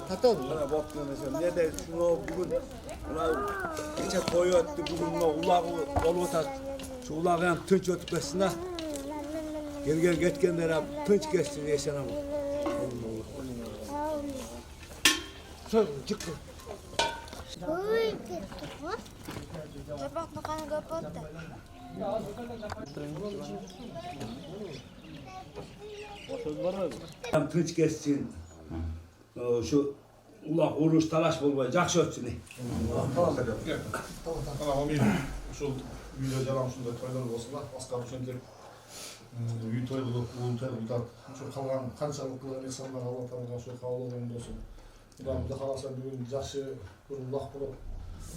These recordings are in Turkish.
Hatta bana bakıyor mesela ne de şunu bugün geçe koyuyordu bugün ulağı oluyor şu ulağı hem tınç ötüklesin ha. Gel geçkenlere tınç geçsin yaşanamı. Söyle çıktı. Bak makanı kapat da. Hem tınç geçsin. Şu ulaq uruş talaş bolmay жақсы өтсін. Tamam, şu video jalan şunda toylar bolsa, askar üçün kelip үй той кылып, уун той кылып, şu kalgan kançalık insanlar Allah tanıgan şu kavluğun bolsun. Buramda kalasa bugün жақсы bir ulaq bulup,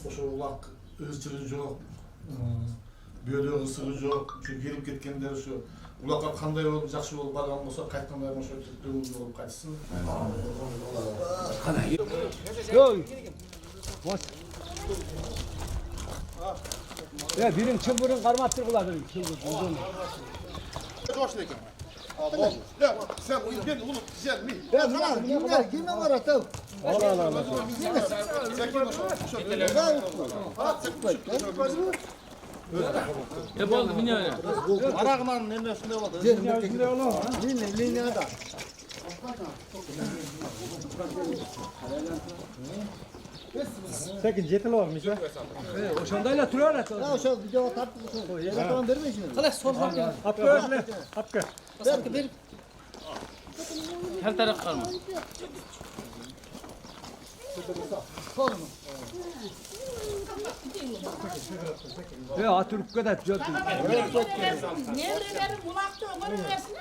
oşo ulaq ızçırı жоқ, bödög ısıgı жоқ, şu gelip ketkenler şu ulaqqa qanday bolup жақсы bolup bargan bolsa, qaytkanlar oşo dögüz bolup qaytсын. Yoy. Bas. Ya birin çılbırın qarmap bular birin çılbır. Coşun ekan. Ya sen ben onu güzel mi? Ya bunlar kimden var ata? Allah. Ya boldu dünya ya. Arağından nemesinde oldu. Linyada. Sekin jetil varmış ya. Oşandayla turuyor ata. Ya o video tarttık bu. Yere tamam verme şimdi. Kala sol hapka. Hapka. Belki bir her taraf kalma. Ya atırıp kadar güzel. Nevreleri bulakta onun resmi.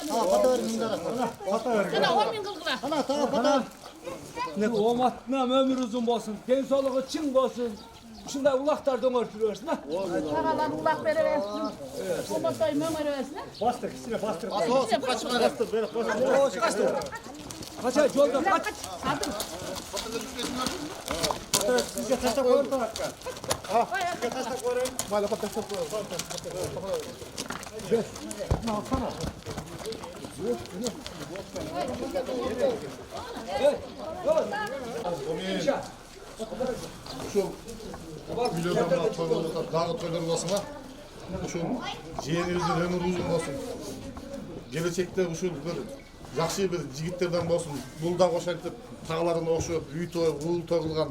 Ha pata ver mindara. Pata ver. Sana 10 bin kılgılar. Ana tamam pata. Ne omatına ömür uzun bolsun. Densoğluğu çın bolsun. Şunda ulaqlar döngörtürüyorsun ha. Paralar ulak veriversin. Komatayı ömür versin. Bastır üstüne bastır. Bastır böyle bastır. Kaça yolda kaç. Hadi. Sizce taşta koyun da hakka. Böyle patates koyalım. Şu videodan toylar dağı toylar bolsun ha. Şu jeyinizin ömür uzun bolsun. Gelecekte şu bir жақсы bir jigitlerden bolsun. Bul da koşayıp tağlarını oşup, үй toy, uul toy kılgan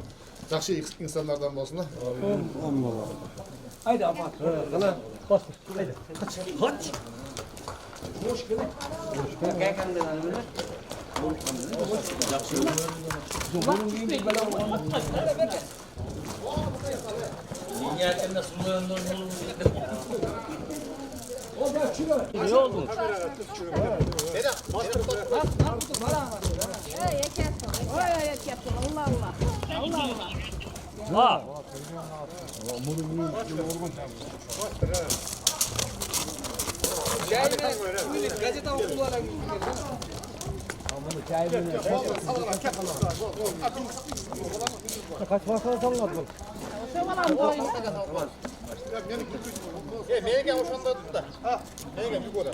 жақсы insanlardan bolsun ha. Haydi amat. Kala bastır. Haydi. Kaç. Hoş geldin. Dünyada suluyanlar Ne oldu? Allah Allah. Ha. Gazete okulara Kaç masal salladı. Neye gel oşanda tut da. Ha, neye gel yukarı.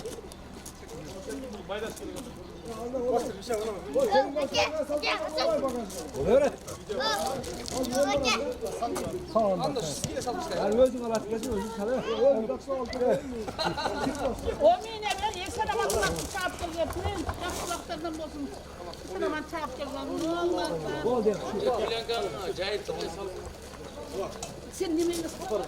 öğret. Yani özüm alat gezin özüm çalıyor. O mine ben yeksene bakmak çarptır getirin. Yapılaklarından bozun. Hemen çarptır lan. Ne olmaz lan. Sen ne miyim? Bak,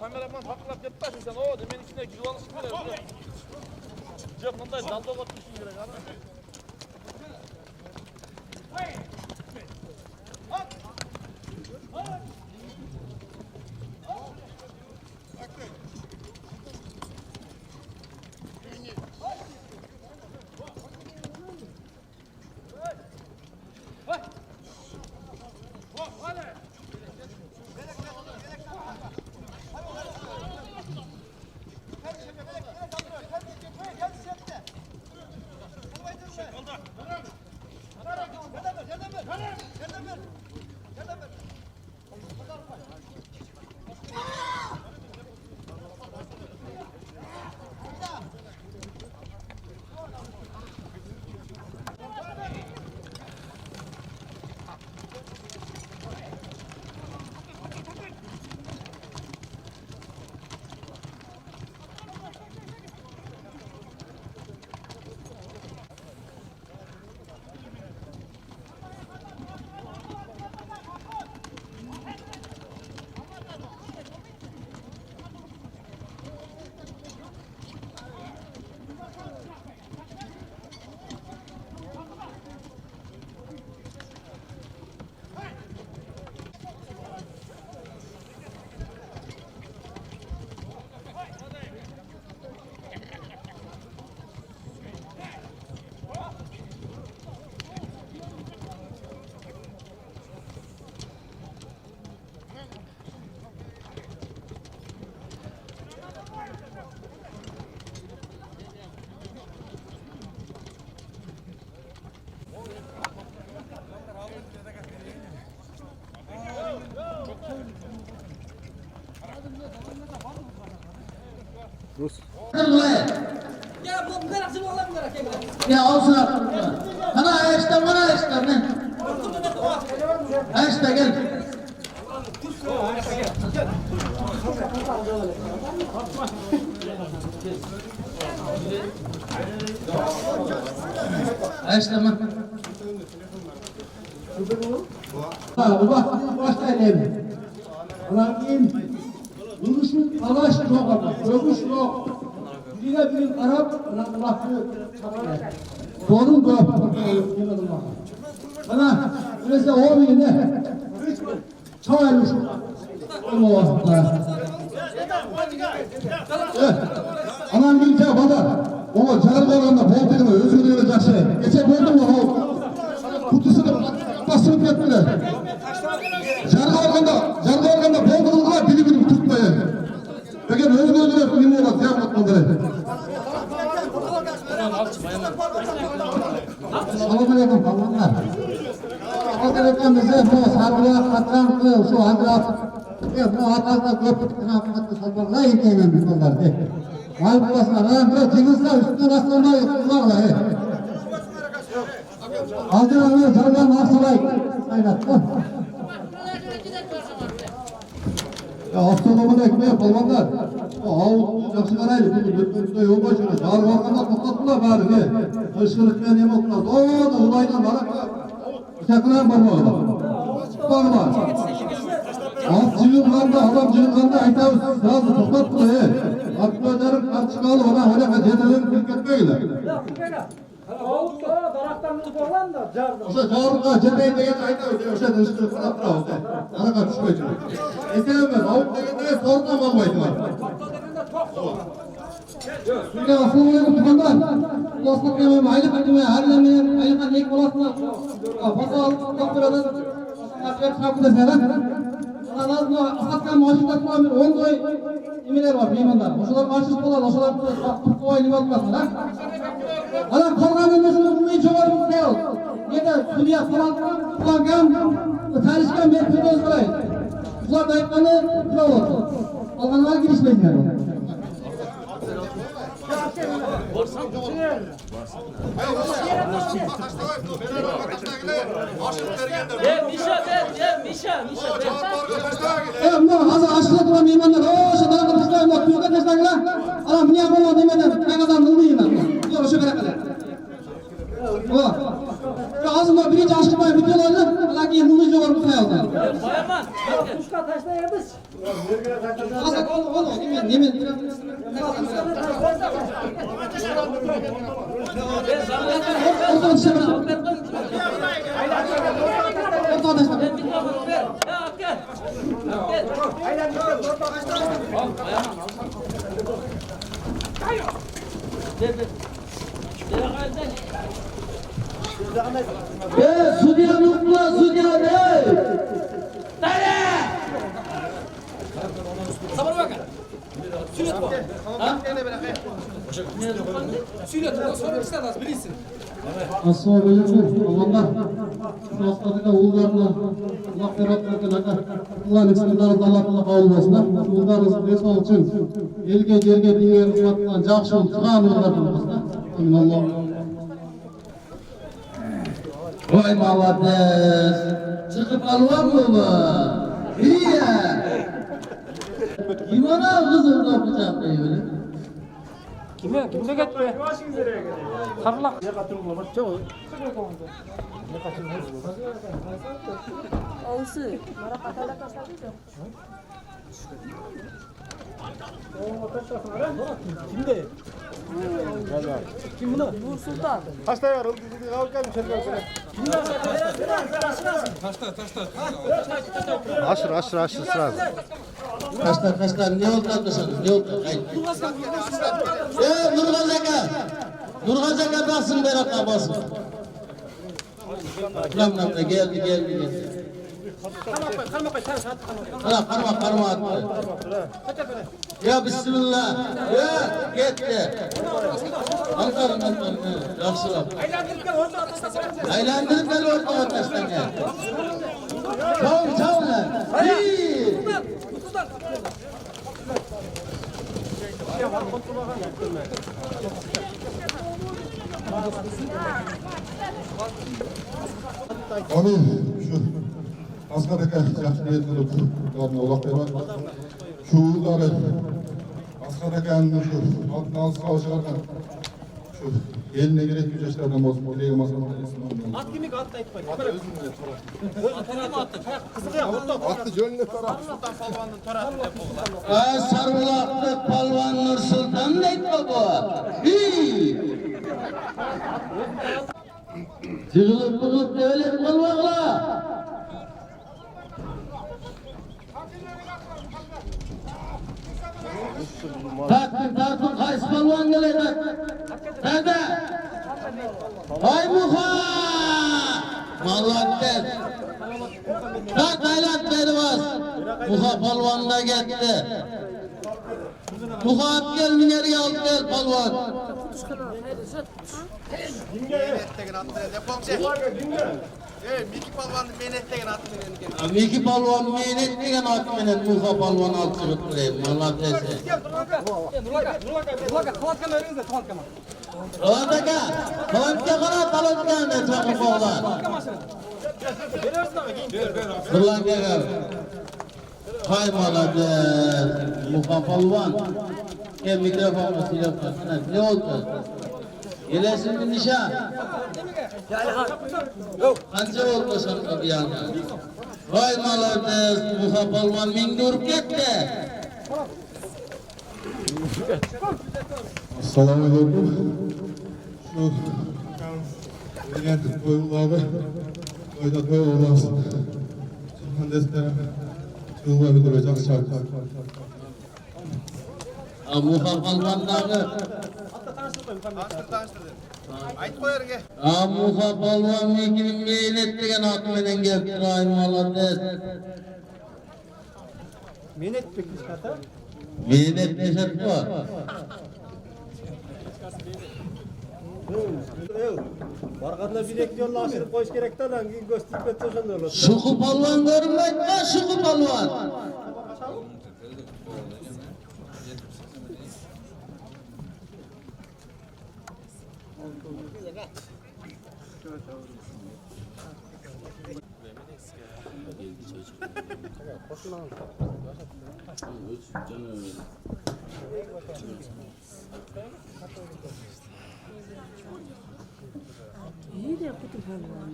kameraman hakkılap yapmasın sen o demenin içine yuvanı sıkmıyor. Cep bunday dalda batmışsın gerek abi. Ya olsun artık. Bana işte ne? İşte gel. İşte mi? Bak başlayalım. Rabbim, duruşun talaş yok ama, dövüş yok. Birine bir Arap, Allah'ı çapıyor. Doğru mu? Bana, öyleyse o birine, çağırmış. Allah'ta. Anam bir tane bana, o canım olanla bolduğunu, özür dileyecekse. Geçen oldu mu o? Kutusunu basıp yattılar. Jargı organda bolduğunu bili bili tutmayın. Peki özür dileyip bilin olan ziyan atmaları. Assalamualaikum kawanlar. Arkadaşlar bize bu sabırla katran şu anda bu hatada köpük kınamatı sabırla yiyemem bunlar. Mal bulasına bu cingizler üstüne rastlamayı kullanlar. Aldıranlar zargan varsalay. Aynen. Ya haftalığımın ekmeği balvanlar. Ağut yaxşı qaraylı. Bütün yol başına. Çağır varkanda toplattılar bari. Hışkırıkla ne mutlu. Doğru ulaydan barak. Uçaklar barmağılar. Barmağ. Alt cıvımlarda, adam cıvımlarda aytavuz. Sağızı toplattılar. Aklılarım karşıkalı ona öyle kaçırılır. Bilketmeyle. Ağut da daraktanlığı falan da cardı. Oşa çağırıkla cebeyi degen aytavuz. Oşa hışkırıkla attılar. Araka düşmeye çıkıyor. Etemez. Ağut degen sorundan bakmaydı var. Ya Assalamualaikum teman-teman. Dostlar kami aylık ödeme, harcamayın, aylıktan ek olasınız. Fasal, doktoradan, akar çapıda seyrek. Anadolu asatkan maaşıktan bir 10 doy emiler var, meymanlar. Oşalar maaşık olan, oşalar tutku oyunu olmasın. Adam kalkanın mesela bu iyi çoğar bir şey ol. Yine dünya falan kullangan, tarihken bir pürüz var. Uzak ayıkmanı ne olur? Alganlar girişmeyin yani. Ama hazır aşılatılan meymanlar, o şunlara kırmışlar, o tüyüke taşlarlar. Adam niye yapamıyor demedim, kaynadan bulmayın lan. Yok şu kadar kadar. O. Ağzımda birinci aşkımayı bitiyorlardı, lakin yıldıcı var bu hayal. aldı. Bayaman. Kuşka taşla yerdiz. Hasan oğlum yemin. Oradan dışarı. Oradan dışarı. Mikrofonu ver. Ya gel. Sudya nukla sudya ne? Sabır bakın. Asıl böyle Allah Allah'ta ullarla Allah yaratmakla Allah'ın isimleri Allah olmasına ullarınız ne olsun elge yerge dinler hizmetine жақсы çıkan ullardan amin Allah. Vay malades çıkıp alvan mı bu? İyi. Kimana kızım da bıçak öyle? Kimde getme? Karlak. Olsun. Kimde? Kim bunu? Nur Sultan. Kaçlar ne oldu arkadaşlar? Ne oldu? Nurhan Zeka basın Berat basın. Lan geldi. Karma attı. Ya bismillah. Ya gitti. Ankara'nın yaxşılap. Aylandırıp gel ortağa taştan gel. Çavun lan. Abi şu Askar'daki yaxşı niyetleri kullarına Allah koyar. Şu uğurları Askar'daki şu altından sıra çıkarken şu eline gerek güceşlerden bozma. Dileğim Askar'dan isimden. At kimi at da etmeyin. Sarılaklı palvan Nur Sultan neydi bu? Tığılıp devlet palvakla. Tartın kays palvan gelecek. Nerede? Ay muha! Malakter. Tayland beri bas. Muha palvan da gitti. Muha at gel mineri al gel palvan. Miki palvan menet degen at menen muha palvan al çıkıp Malakter. Kıvantaka kalantka ne çakı boğlar. Fırlan gel. Hay malades, muha palvan. Gel mikrofonu silip ne oldu? Gelesin bir nişan. Anca oldu sana bir yana. Hay malades, muha palvan mindur gitti. Assalamualaikum. Şu Yendik koyuları oyda koy olasın. Çıkan destere çığlığa bildirecek şarkı. Muha palvanları. Muha palvan mikinin meynet degen at menen geldi hay malades. Menet pekmiş kata. Meynet neşet bu. Barkanda bilek yolunu aşırıp koyuş gerek de lan gösterip ettiğin olur. Şuku palvan görmek mi? Şuku palvan. İyi de kutu falan.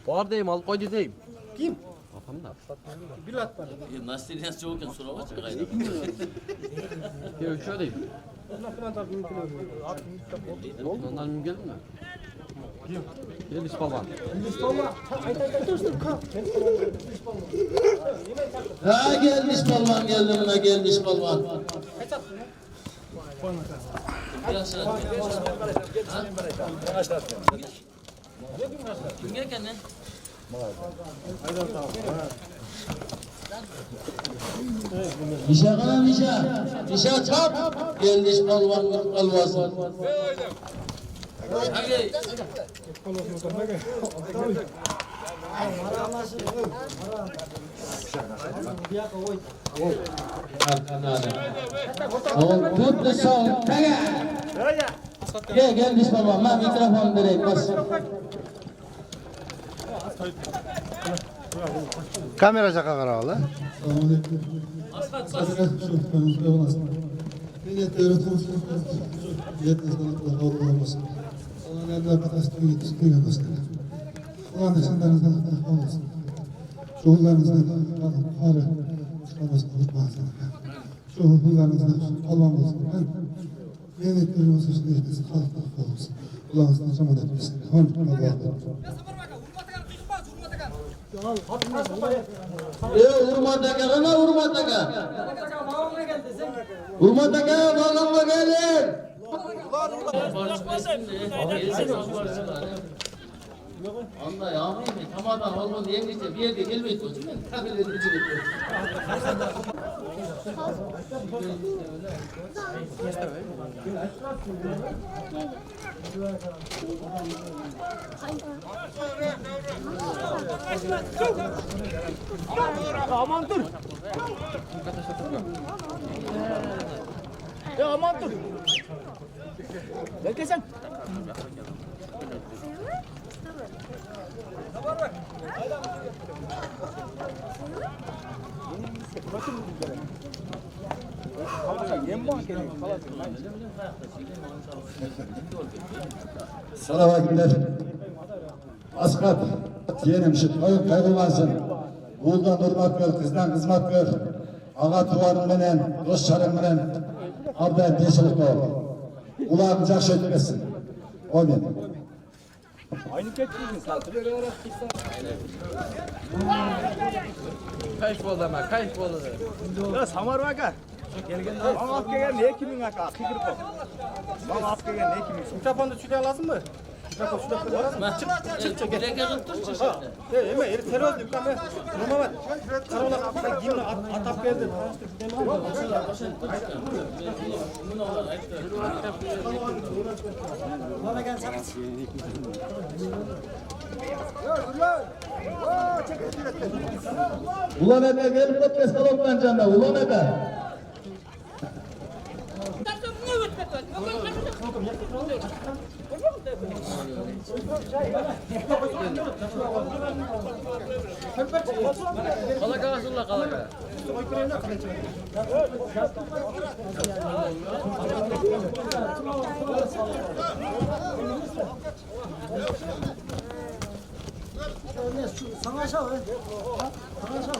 Var deyim, al koydu deyim. Kim? Kafamda. Bir lat var. Nasıl yaz çoğukken sonra var çıkaydı. Yok şöyleyim. Ne kadar da mümkün olur. Ondan mümkün mü? Gel İspalvan. Ha gelmiş balvan geldi buna gelmiş balvan. Kim gelken ne? Nişa kana nişa. Nişa çap. Gelmiş balvan kalvası. Hadi. Tut da sağ ol. Gel gelmiş balvan. Ben mikrofon vereyim. Bas. Kamera çaka karalı. Millet öğretim sınıfları, millet sınıfları olmasın. Ona nerede arkadaşlığı yetiştiriyor mesela. Ulan da sınırlarınızdan olmasın. Çoğullarınızdan ağrı çıkamasın, unutmasın. Çoğullarınızdan olmamasın. Ben yönetmenim olsun, işte halkta olmasın. Kulağınızdan zaman etmesin. Urma taka, ana urma taka. Urma taka, bağlanma gelin. Anda yağmur mu? Tamamen olmadı. Yengece bir yerde gelmeyin. Tahmin edici bekliyorum. Aman dur. Ya aman dur. Gel sen. Salavatler. Askat. Yeğenim şu kaygılmasın. Oğuldan durmak gör, kızdan kızmak gör. Ağa duvarın menen, dost çarın menen. Abden deşilik ol. Ulağın caş etmesin. Amin. Aynı keçiydin sen. Kayboldu ama kayboldu. Ya samar baka. Bana af gelen ne kimin aka? Kıkırıp bak. Bana af gelen ne kimin? Mikrofonu şuraya lazım mı? Mikrofon şurada lazım. Çık. Bir dakika dur çık. Ya eme eri terör diyor kan be. Durma bak. Karola kaptan gimle atap geldi. Bana gel sen. Ulan ebe gelip ötmez kaloktan canına. Ulan ebe. Kalaka sulla kalaka. Sana aşağı. Sana aşağı.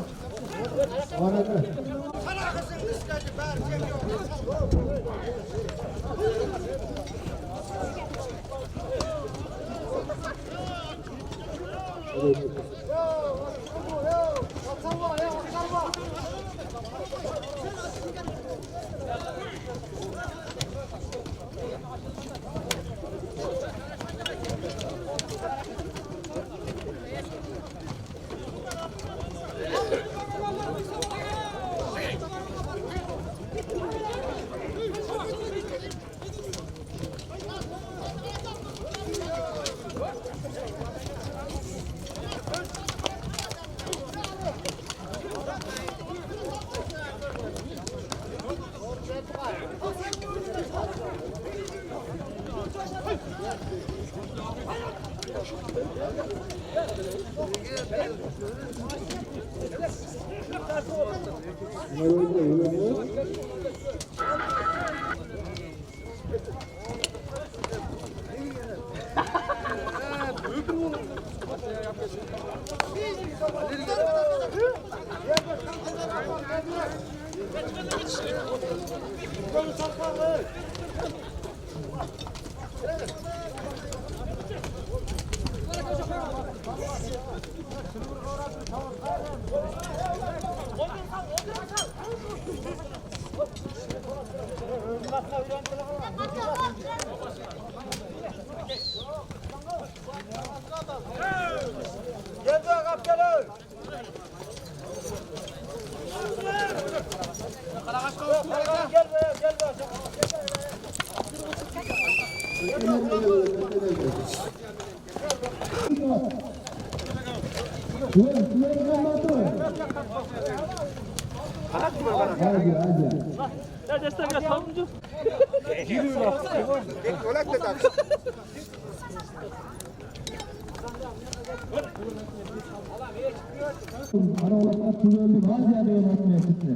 Ya destek biraz savuncu. Aralıkta tüyörlü bazı yerde yönetmeye çıktı.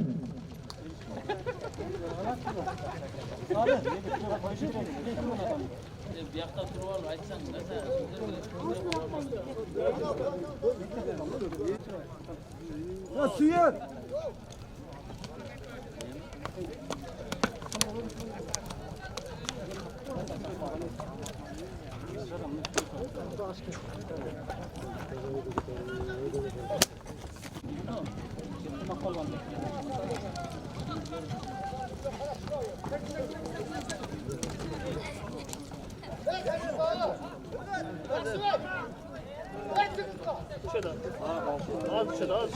Bir yakta turu var, açsan. Ya suyu. Az dışarı.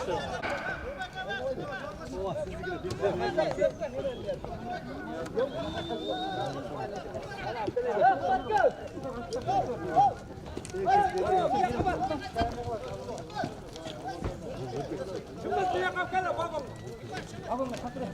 Alın başkanım.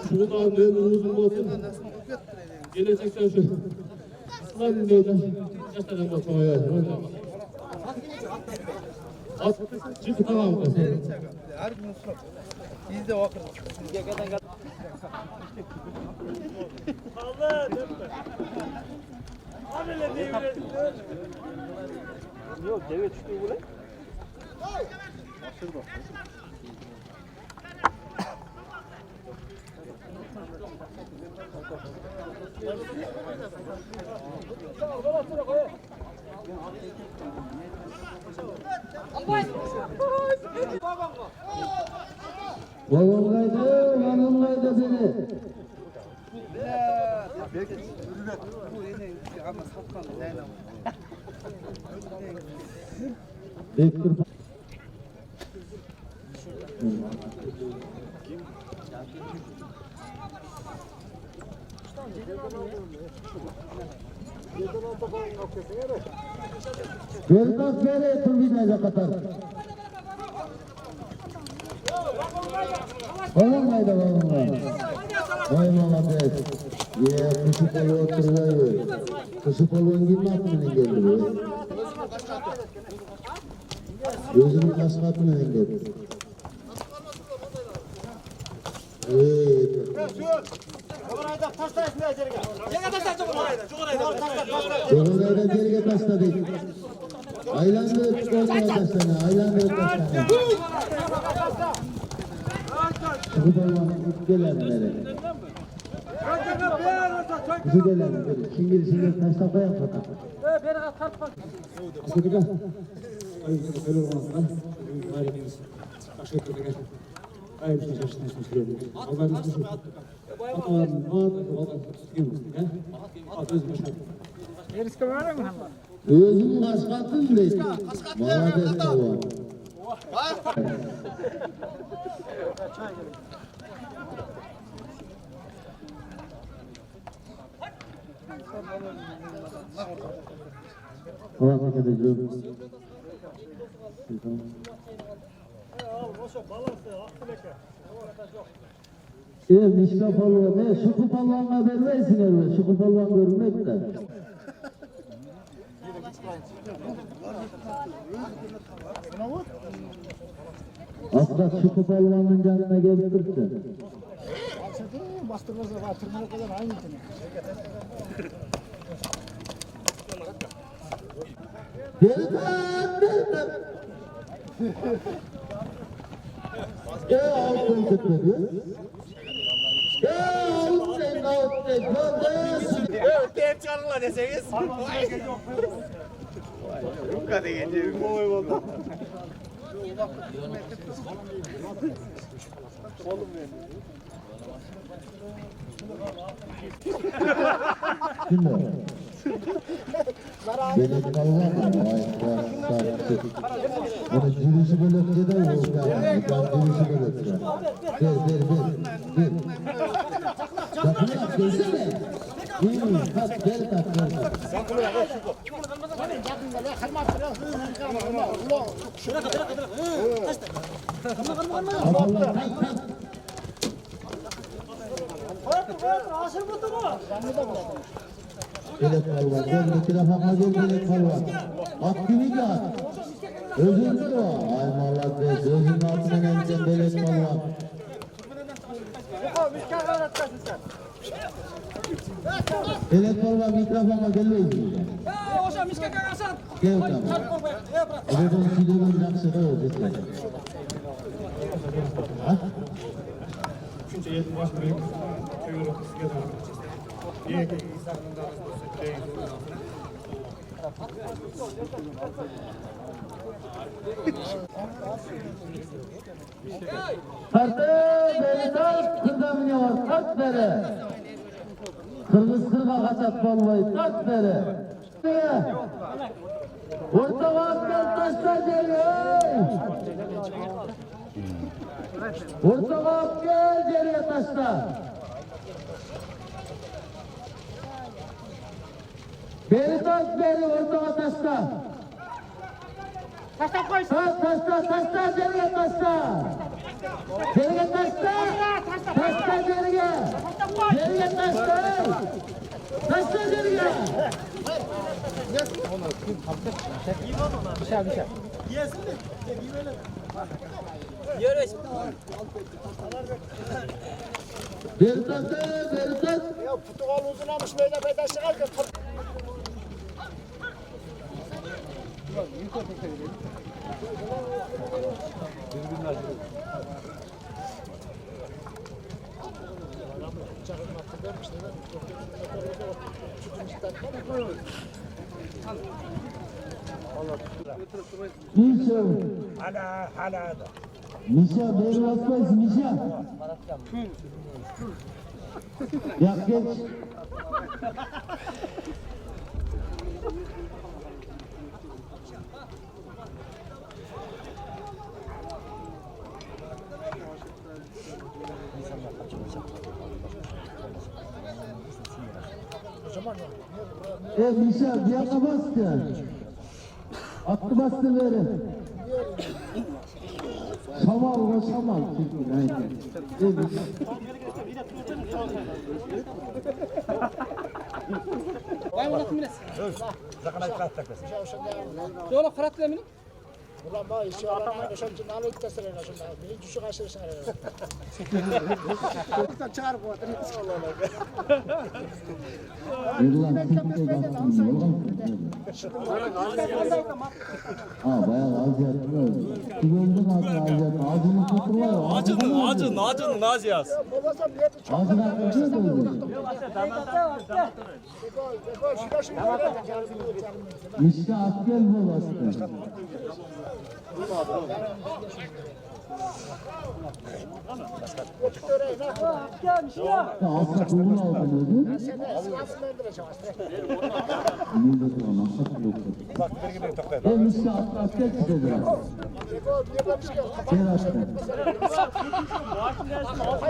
Şuradan ben uzun olsun. Gelecekten şu. Lan neyden? Yaşadan bakmaya geldim. At, çıktı tamam mı? Biz de bakın. Yok, deve çıktı bu lan. Vallahi seni. Bektir. Veritas beri turbinayla katar. Olmaydı vallahi. Vay Muhammed. Ya kuşu kolu oturuyor. Kuşu kolu girme aklına geldi be. Gözünün kaşın aklına geldi. Çoğunayda geriye taşladık. Aylandı çıkartmaya taşlanı. Aylandı taşlanı. Çıkıp olmanın ilk gelenleri. Bizi gelelim. Şingil taşla koyalım zaten. Asıl da. Öyle olmaz. Hayır, bir şey söyleyeyim. Allah'ın izniyle. Özüm başkatın değil. Muhabbet de var. Allah'a edeceğim. Mişka palvan ne? Şuku palvanla vermezsin elbette. Şuku palvan görmek de. Aslat şuku palvanın canına gelip dursa. Bastırmazsa tırmana kadar aynı tane. Altın tutmadı. Altın Hep canlılar deseniz. Bu kadar geçiyor. Bu oy oldu. Oğlum benim. Kim o? Benim kalmam. Onu gülüşü belirtti de yok ya. Gülüşü belirtti. Ver. Kapıya gelsene. Bak gel bak. Belek kalvan, gel mikrofona gel kalvan. Bak gibi de at. Özündür o. Ay mallat be, sözün altından emsen belek kalvan. Belek kalvan mikrofona gelmeyiz. Hocam miske kagasan. Gel tamam. Öbürün kilogun jaksı da oldu. Ha? Üçüncü yetim baş bölüm. Köy ortası geliyor. İyi ki insanın da Tartı beni tart, kırdamını var, tart beni. Kırgız kırga kaçak vallahi, tart beni. Orta vakıflar taşlar geliyor. Orta vakıflar geliyor taşlar. Beni tart beni, orta taşlar. Taşla koy. Taşlar geliyor taşlar. Geriye taşlar. Taşlar geriye. Geriye taşlar. Taşlar geriye. Veritas. Ya Portugal uzun almış böyle paydaşlık aldı. Mişa. Hala da. Mişa beni basmaz Mişa. Yak geç. Mişa bir yana bastı. Attı bastı verin. Şamal o şamal. Vay ulan kimines? Zakana kırat taklasın. Yola kırat demini. Ulan bak işi alanlar yaşamcı nalı itteseler yaşamda. Bir düşük aşırı sarıyor. Çıkar bu adını. Acın az yaz. İşte asker bu asker. Altta kurun aldın öyle. Ben işte asker gideceğim. Gel asker.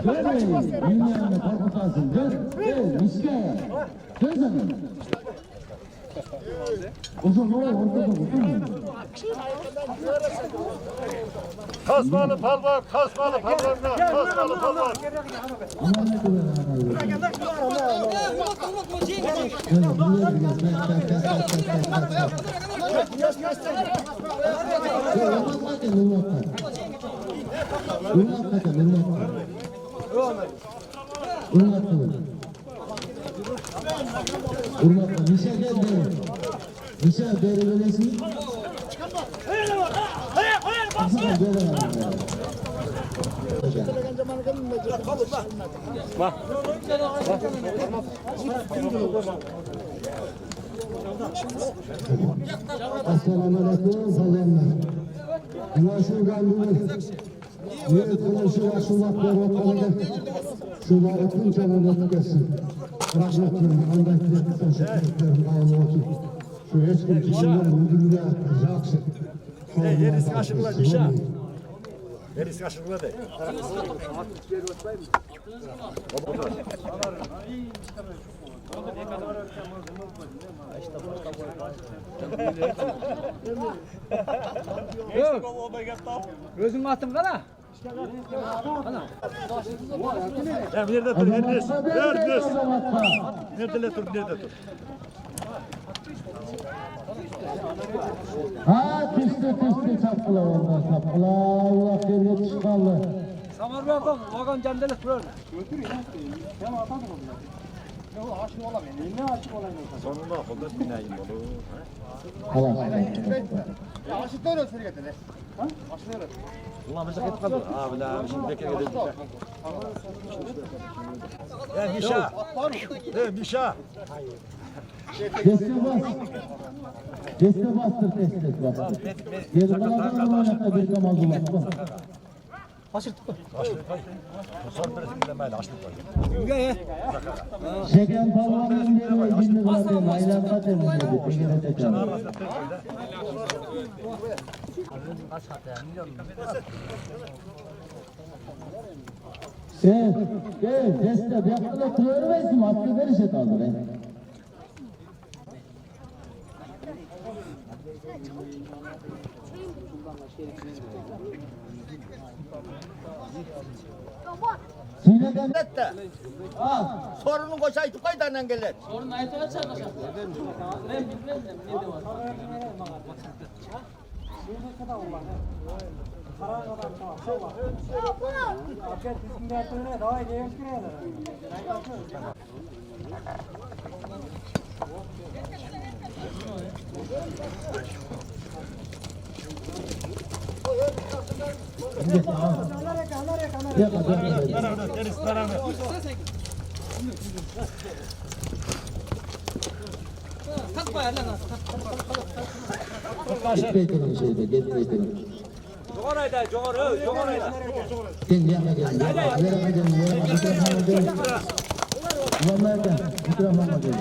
Gel bilmeyenle korkutarsın. Gel işte. Gel sana. Uzun olay ortada bakın. Kasmalı palvar, kasmalı palvarına, kasmalı palvar. Misal deri böylesin. Assalamualaikum salamlar. Nasıl geldiniz? Yeni konuşuyor şumaklar ortalığı. Şular bütün canını gelsin. Rahmetim, Allah'ın teşekkürlerim bağlı olsun. Şu eski kişiler müdürlüğe yaksın. Yerisi kaşıkla nişan. Yerisi kaşıkla de. Gözün attım kana. Ya bir yerde dur, Erdes. Erdes. Nerede dur, nerede dur. Ha tüste çapkılar ondan çapkılar. Allah devlet çıkarlı. Samar baba, vagon candelik böyle. Sonunda okulda binayım olur. Allah. Ulan bize git kaldı. Abi la şimdi bekle gidelim. Ya Mişa. Mişa. Deste bas. Deste bastır deste bas. Geri kalandan oynata bir kamal bulmak. Şeker palvanın deri cinli zaten aylanma temizledi. Tekere teker. Gel deste bir yakala kırıvermesin. Hakkı verirse kaldı be. Sineden Nette. Sorunun koşay tukaydan gelir. Sorun ayet olacak mı? Ben bilmem ne de var. Gitmeytelim şeyde, gitmeytelim. Joğarayda, joğarayda. Sen yana gel, yana gel, mikrofona gel. Ulan nereden? Mikrofona gel.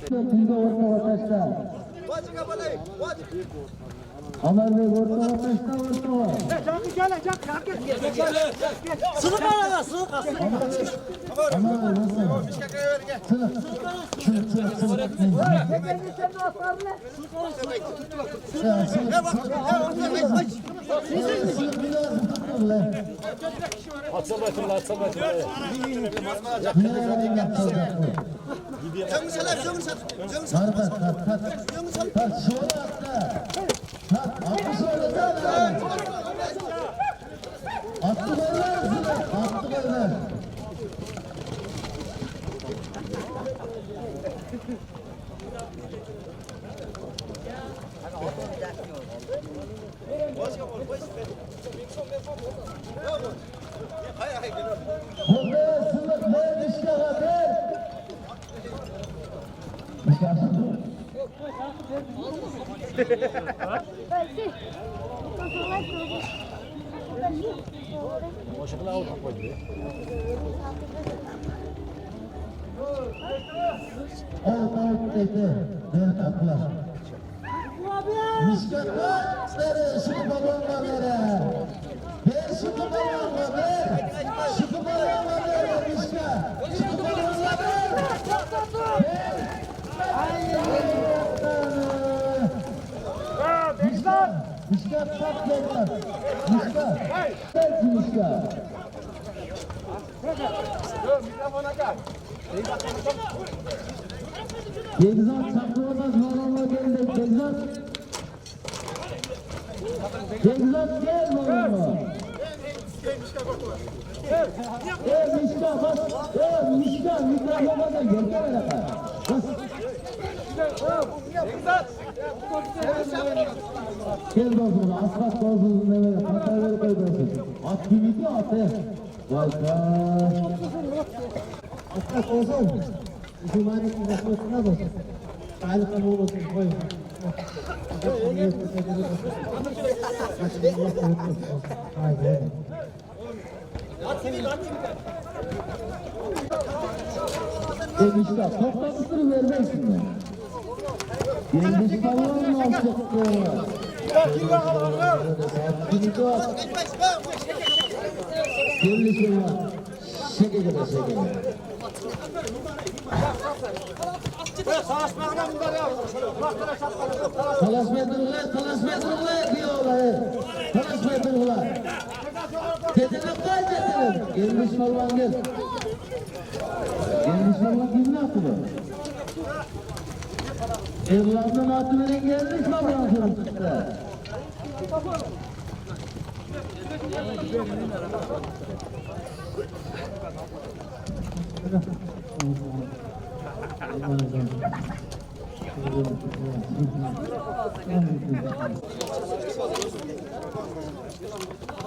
Şimdi orta taşta. Ömer Bey ortaya kaçta ortaya. Sınıf arada sınıf. Ömer Bey nasıl? Gezat çakırmaz malama geldi. Gezat gel malama. Mişka bas. Mişka mikrofona da gel. Gel dostum, asfalt bozuldu ne böyle, katarları koyduğunuz. At gibi atı. Vay vay. Asfalt bozuldu. Cumali kuvvetine basın. Sağlıklı mı olsun koyun. Demişler, toplantısını vermezsin. Gelmiş falan mı alacaktı? Gelmiş olan. Şekil de şekil. Talaşmaya diyorlar. Talaşmaya. Tetenekler getirin. Gelmiş falan gel. Gelmiş falan kimin akıllı? Evladının atımının gelmiş falan sırtında.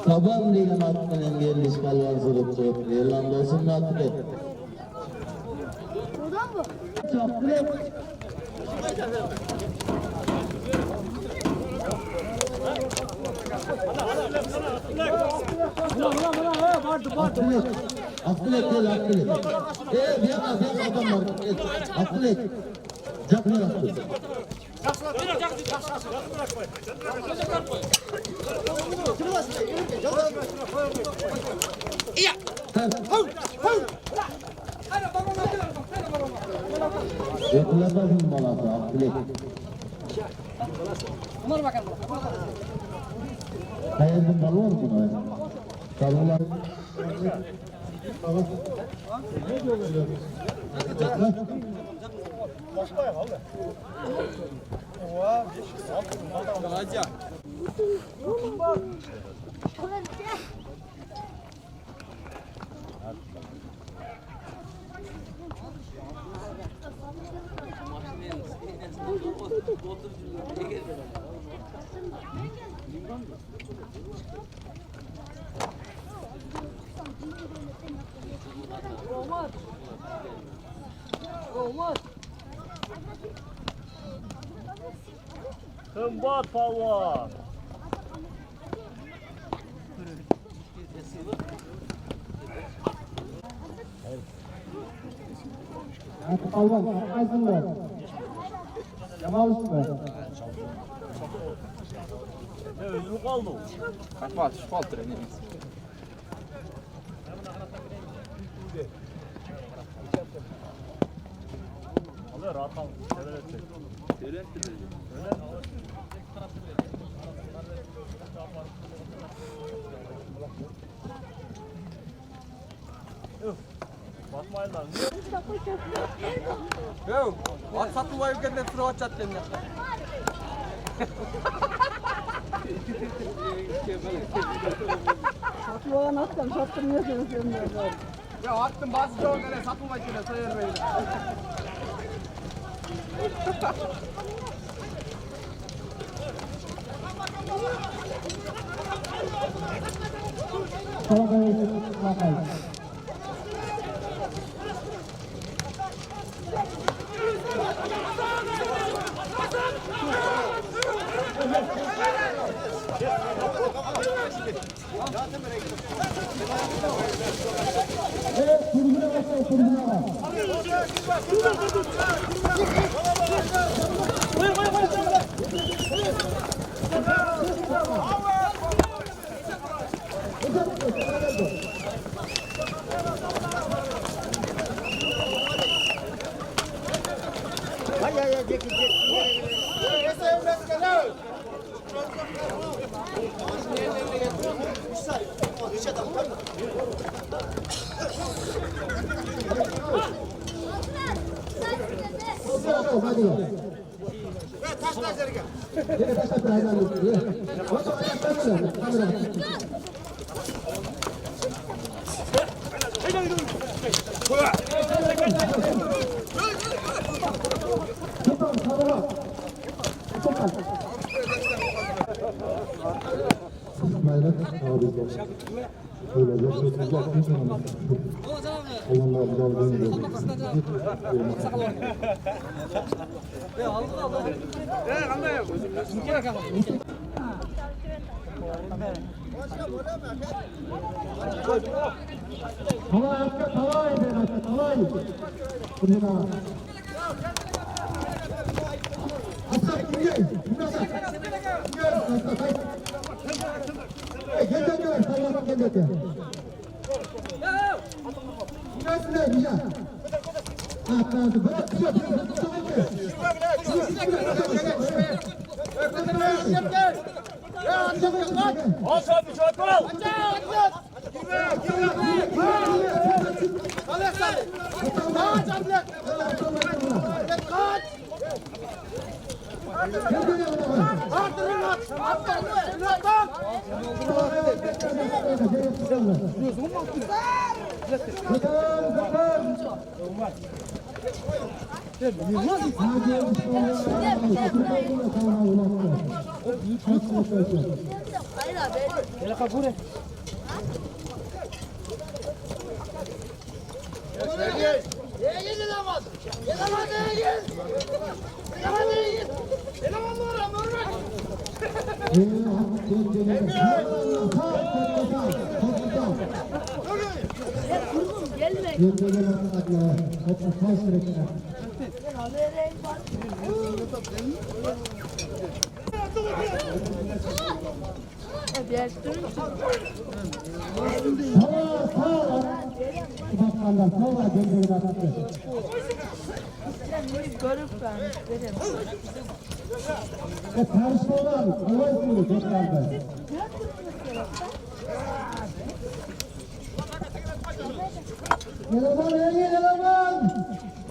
Taban değil atının gelmiş kalvan sırtı. Yerlan olsun mu atı? Buradan mı? Çapkırık. Akılek gel akılek. Bir adam var. Akılek. Capına akılek. Yapılamaz mı malası akılek? Bunlar bakalım. Hayırlı balı var buna. Balılar. Kımbat palvan. Kalvan, kalsın var. Yamal üstüne. Ne özü kaldı o. Kaçma atış kaldır. Alıyor rahat al. Sever edecek. Bakmayın lan. Yok. At satı var ülkeden sıra açat kendine. Satıyor nasıl? Sattırmıyorsunuz sen. Ya attım bazı çoğunlara satılmak için sayar böyle.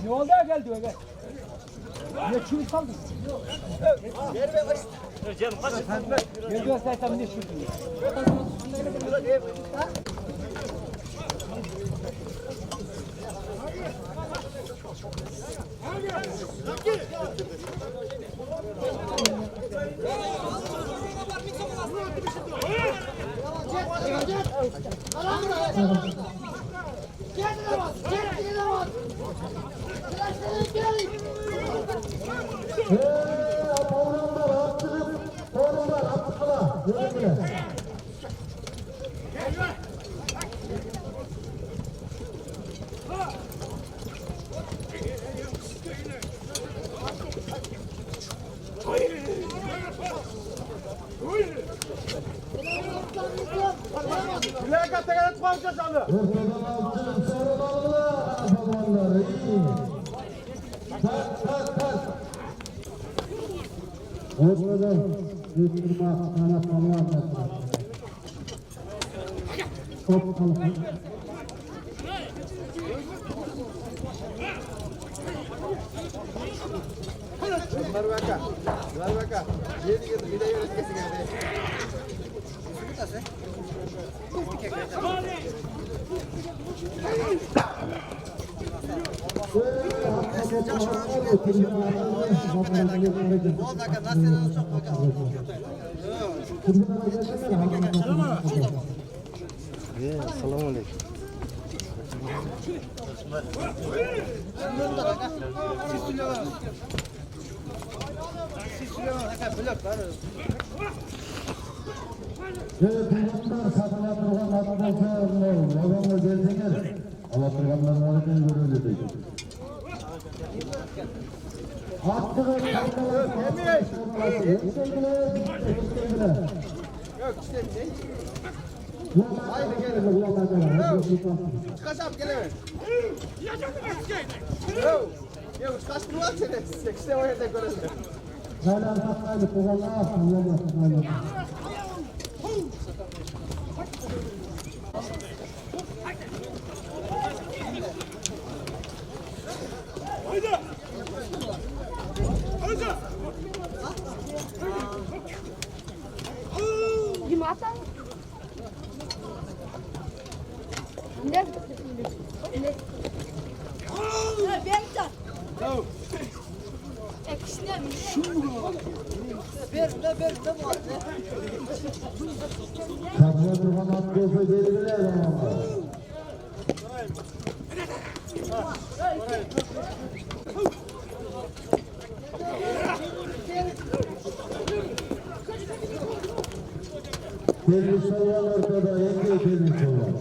Yolda geldi öyle. Ne çürük kaldı? Canım kaç. Ne göstersem ne çürük. Mülakatta kadar tutmamca çaldı. Ortadan altın sarı bağlı balonları iyi. Tak. Ortadan yutturma kanat balonlar. Top kalkın. Mülaka. Yedi yedi bir de yönetkesi geldi. Telefonlar satına turgan arkadaşlar, odamda geldiler. Ama turganlar varken görüldü. Attığı kalkalar, Yok işte ne? haydi gelin. Çıkacağım gelemem. Yok kaç duvar seni. İşte o yerde görelim. Hala saklaydı, turganlar aslında. Gimata? Ne? Berta. Ekşine mi? Berta bu. Kapıya turgan atıyorsa gelirler ama. Belli soğan ortada, yenge belli soğan.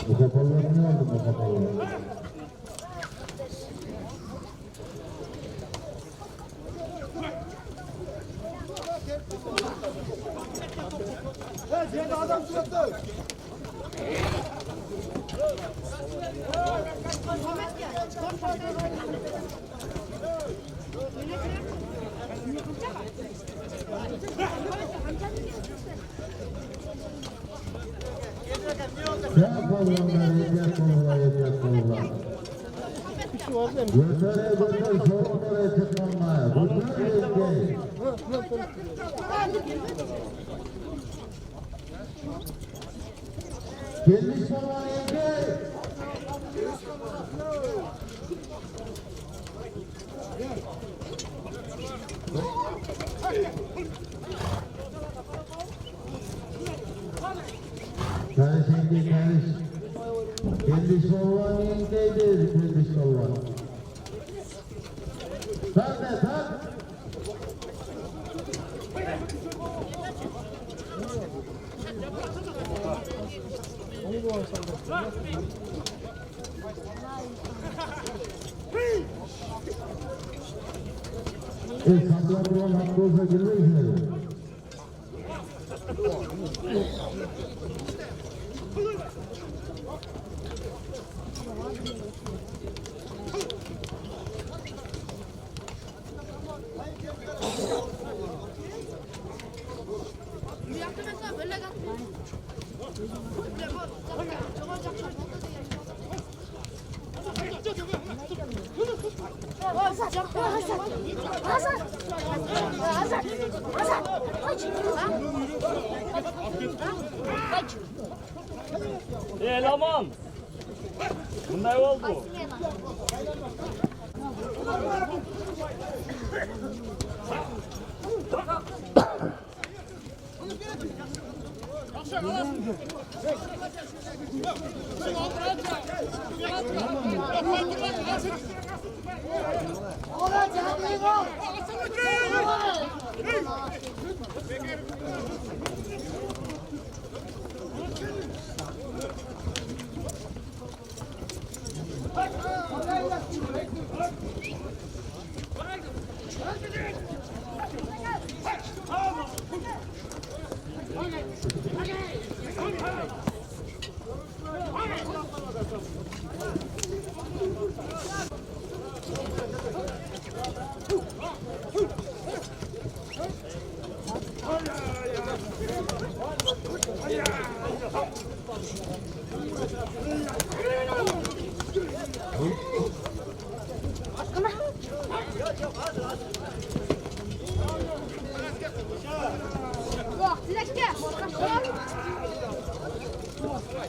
Bu kapalıları ne oldu bu kapalıları? Ya kolonlar, hediye kolonlar. Götüre götür, sorunlara çıkmamaya. Götür hediye. Gelmiş olan hediye. Karış hediye karış. Gelmiş olan hediyedir, gelmiş olan. Tak be tak. Kapılar olan hakkı olsa girmek üzere. Eleman. Bunday oldu. Yok, dilekte.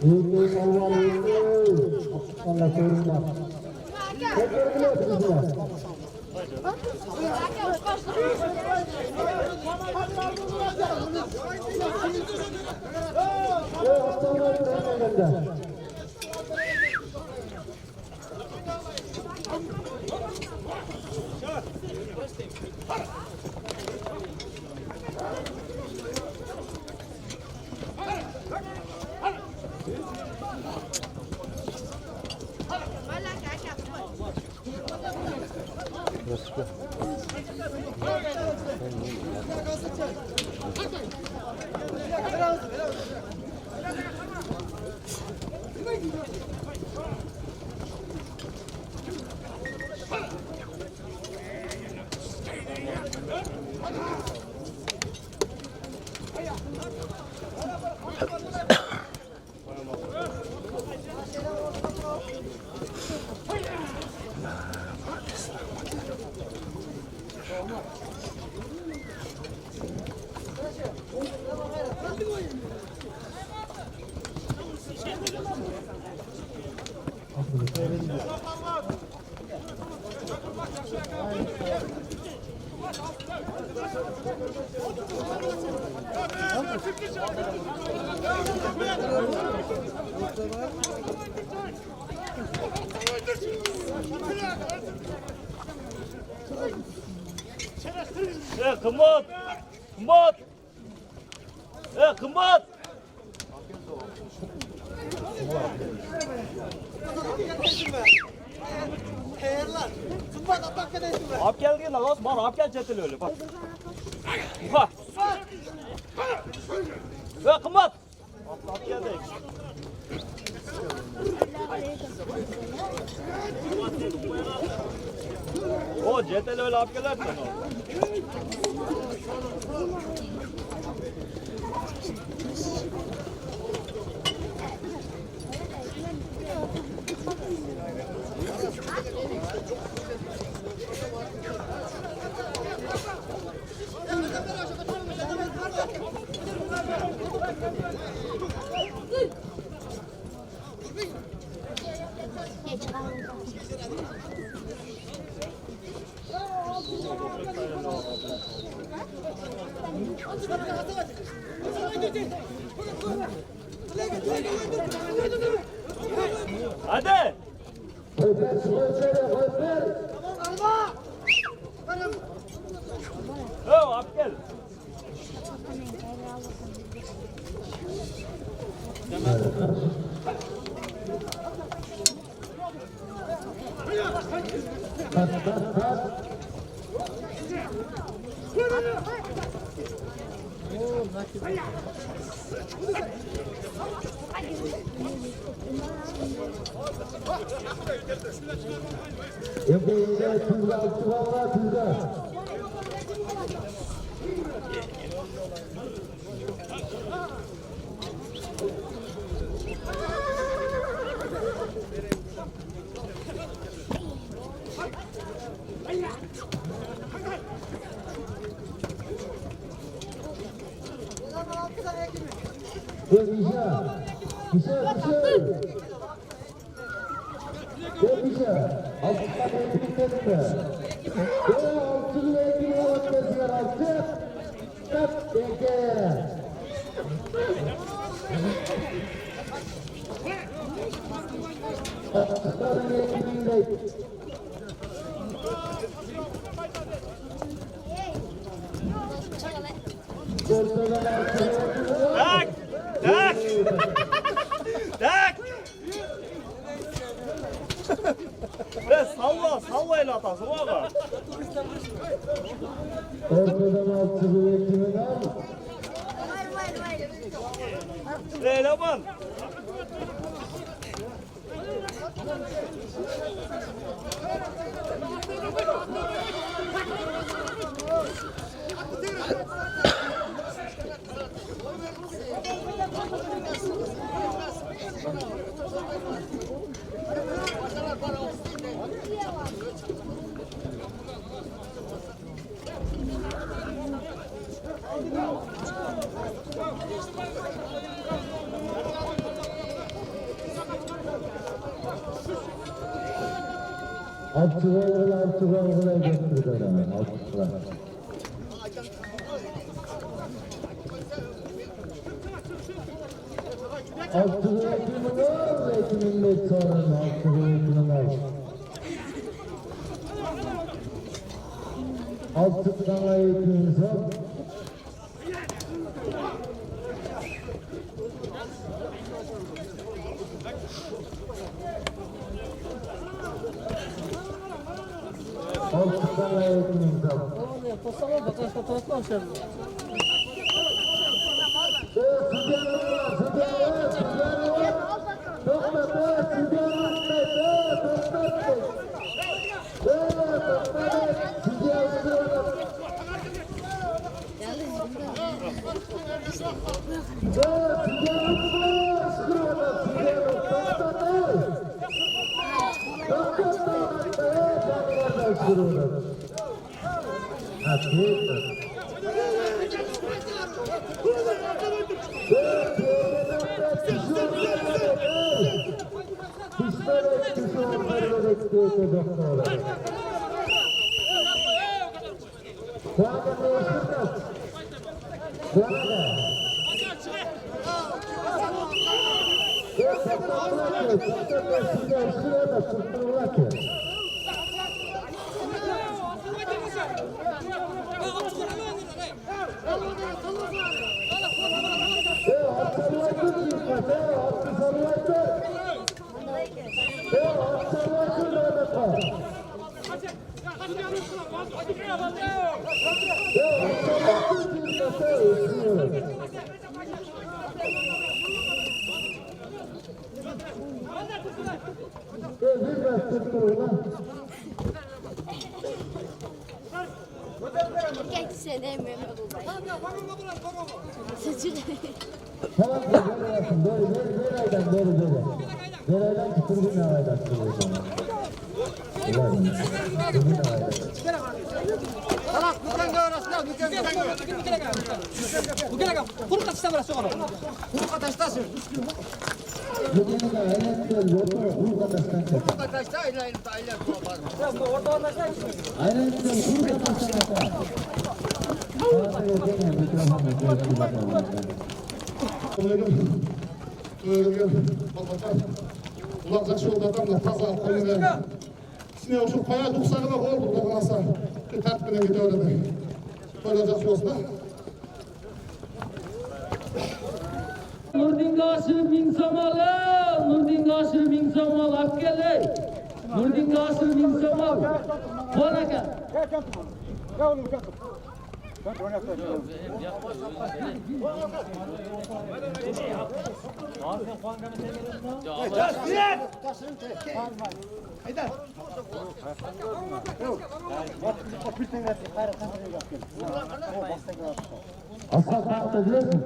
Yürüyün Allah'ın yürüyün. Allah korusun. Kımbat! Kımbat! Kımbat! Ap geldi lan Osman, ap gel çetil öyle bak. Bak. Kımbat! Ap geldi. O çetil öyle ap gelir sen o. Hadi. Ap gel. Tak! Tak! Tak! Salla, salla el atası baba. Ortadan altı üretimi var mı? Eleman. Altı golüne götürdüler. Altılar. Altı golüne var. 2 millet sonra altı golüne var. Altı tane eğitimimiz var. Altı tane eğitimimiz var. Geç sene Mehmet Ulay. Tamam böyle yapın. Böyle aydan böyle. Böyle aydan tuturgun aydan tuturgun. Ulan kaç yollardan da taza koyuna. Sineye şu kaya tuksağına oldu dokunasa. Bir tertmine gidiyor dedi. Böyle kaç yolda. Nurdin Qasim bin Samal, Nurdin Qasim bin Samal Akkele. Nurdin Qasim bin Samal. Bonaka. Asla kalktı biliyor musun?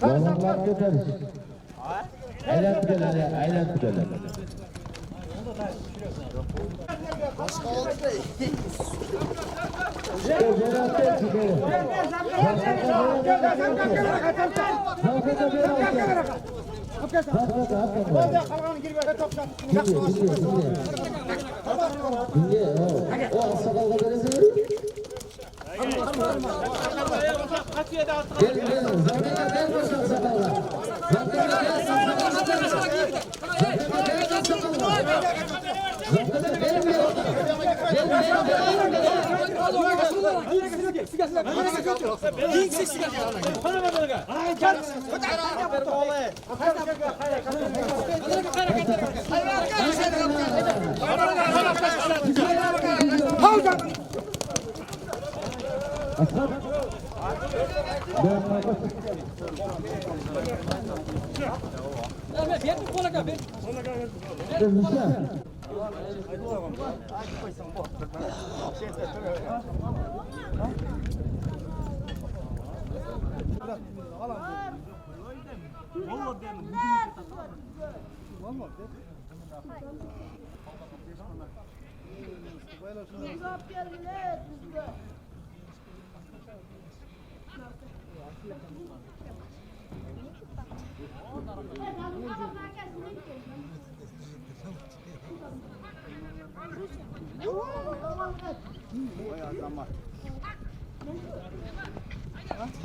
Yalanlar götürür. Aylan gidelim.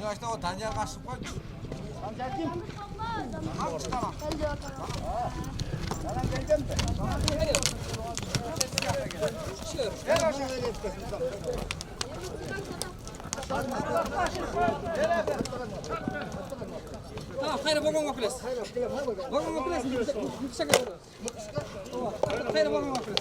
Ya işte o Danyal kaçtık koy. Danyal kim? Tamam. Sana geleceğim de. Gel aşağı. Ha, hayır babam okules. Babam okules. Mıkışa kadar. Hayır babam okules.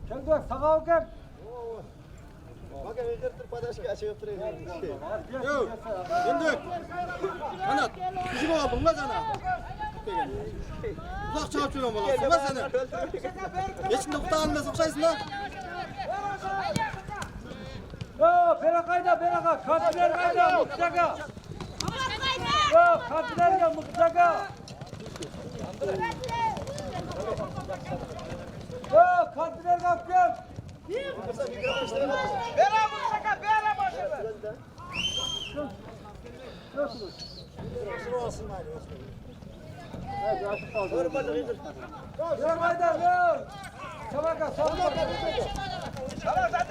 Gel sağa gel. Yok. Döndük. Kanat. Küçük oldum lan sana. Uzak çarpıyorum olasın lan seni. Geçinde kutu almaya sokacaksın lan. Yo, berakayda beraka. Kafiler kayda mutsaga. Yo, kafiler ya mutsaga. Yo, kafiler kapıyor. Bera mutsaga, bera başına. Berakayda yo. Sabaka, sabaka. Sabaka.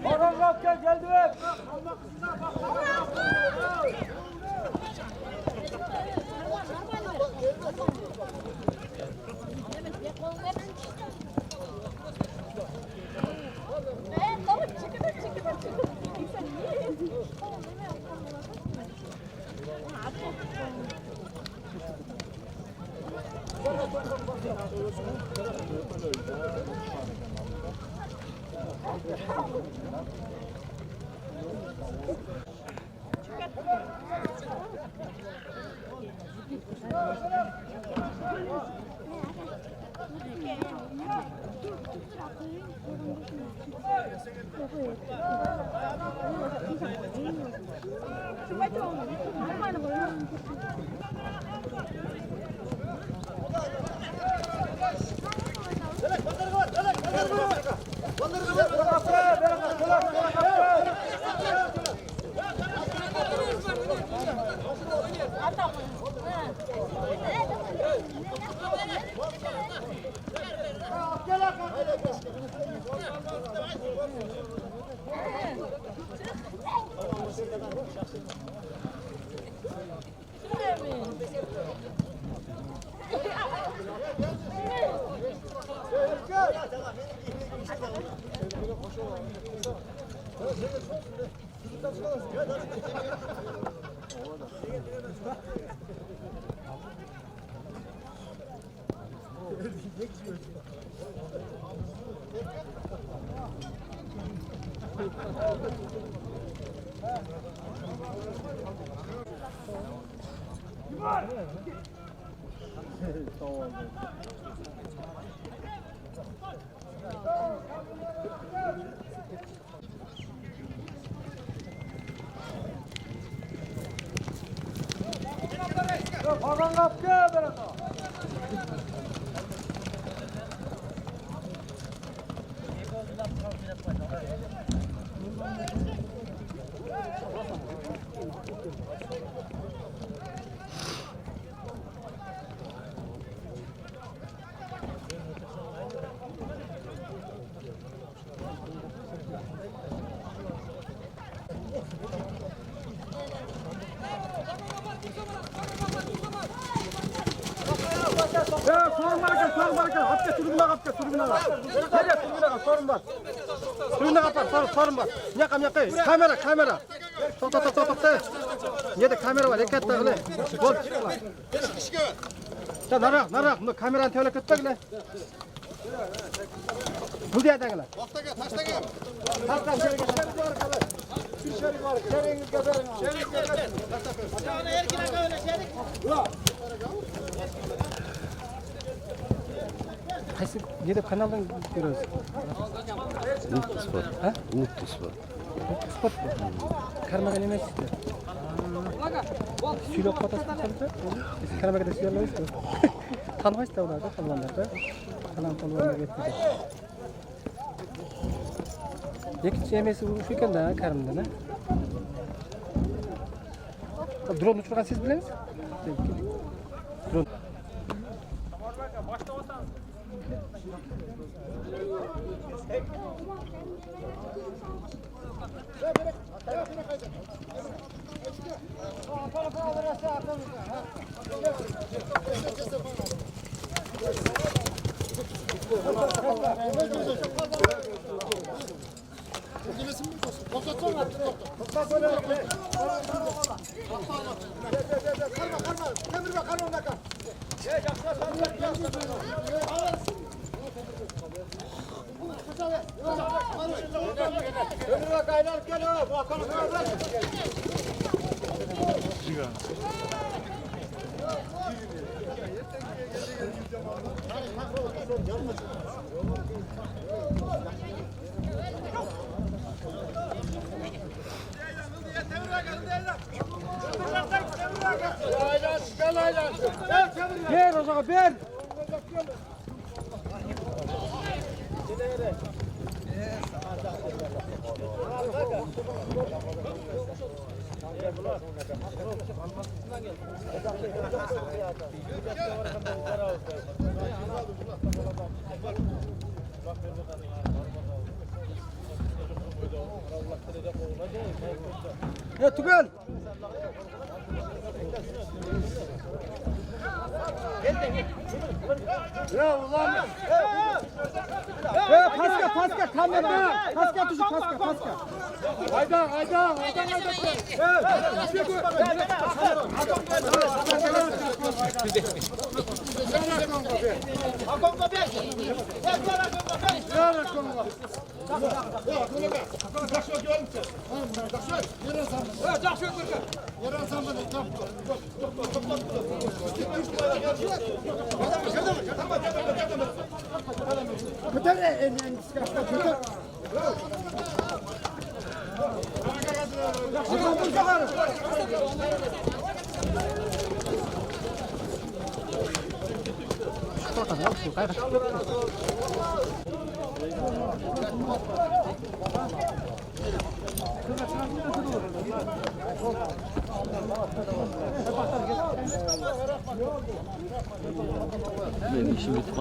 Bakan kapken geldi be. Sorun var. Hapke tribüne kapke tribüne. Nereye tribüne sorun var. Tribüne kapar sorun var. Yaka. Kamera. Tok. Nerede kamera var? Ekette öyle. Bol. Sen narak. Bu kameranı tevlek etme gile. Bu diye dengele. Taşta gel. Taşta gel. Şerik var. Şerik geberin. Yani erkine böyle şerik. Qaysi nede kanaldan görüyoruz? Umut Spor. Ha? Umut Spor. Sport mu? Karmagan emas işte. Süylep patası tutardı. Biz karmagada süylemiz ki. Tanımayız da onlarda kalmanlarda. Kalan gitti. Yekinci emesi şu ekan da karımdan ha. Drone uçurgan siz bilesiz? Drone. Ver o zaman ver. Ya tugel. Ya ulan. Paska kamera. Paska tuşu paska. Hayda. Benim işim bitti.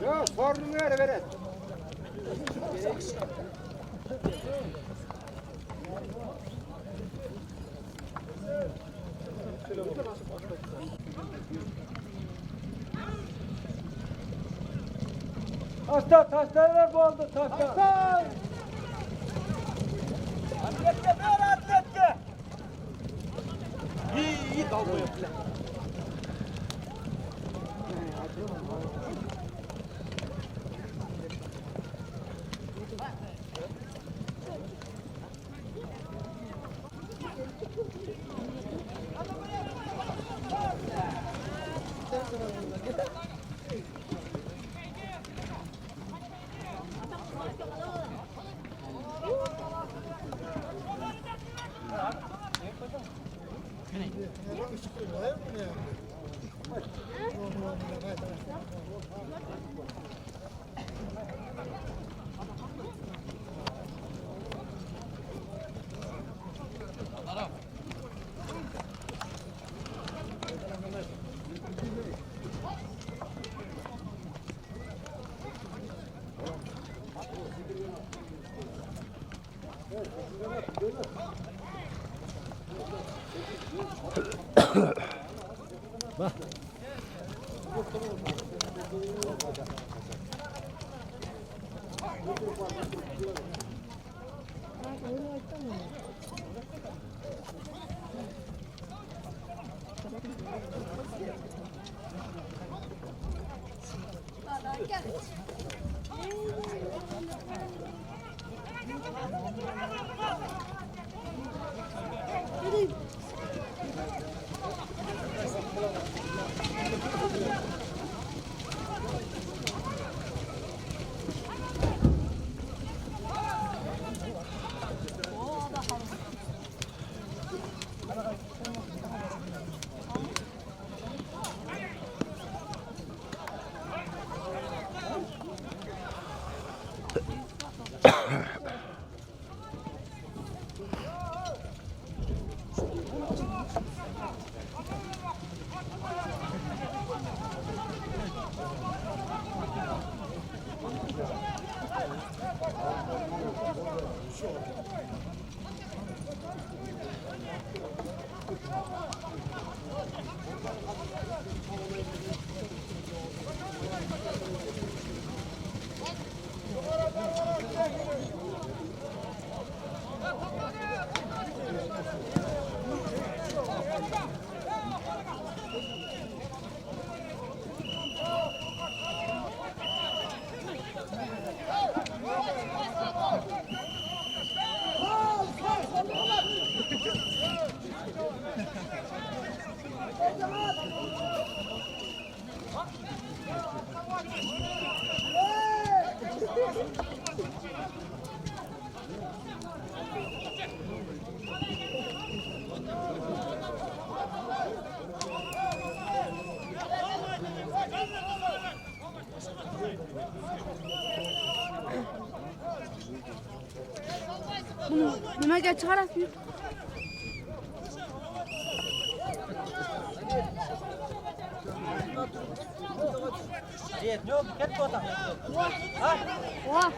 Yok, sorunu ver veret. Taşlar bu oldu, taşlar. Atletle. İyi dalga yapıyor. Bunu nimaga chiqarasiz? Yo'q, ketib o'tam. Ha? Voh.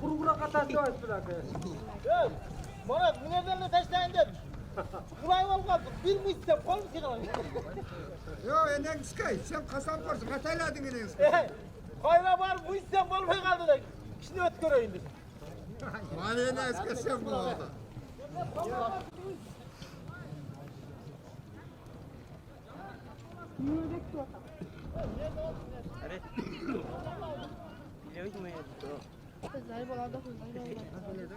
Kuruguna kadar dövüş bırakın. Bana bu nedenle taşlayın dedim. Burayı ol kaldı. Bir mi istem kol mu çıkalım? Yo, enen kıskay. Sen kasap varsın. Hatayladın enen kıskay. Kayra var bu istem kol mu kaldı da. Şimdi öt göreyim dedim. Bana enen kıskay sen bu oldu. Kızlar bolada kızlar bolada.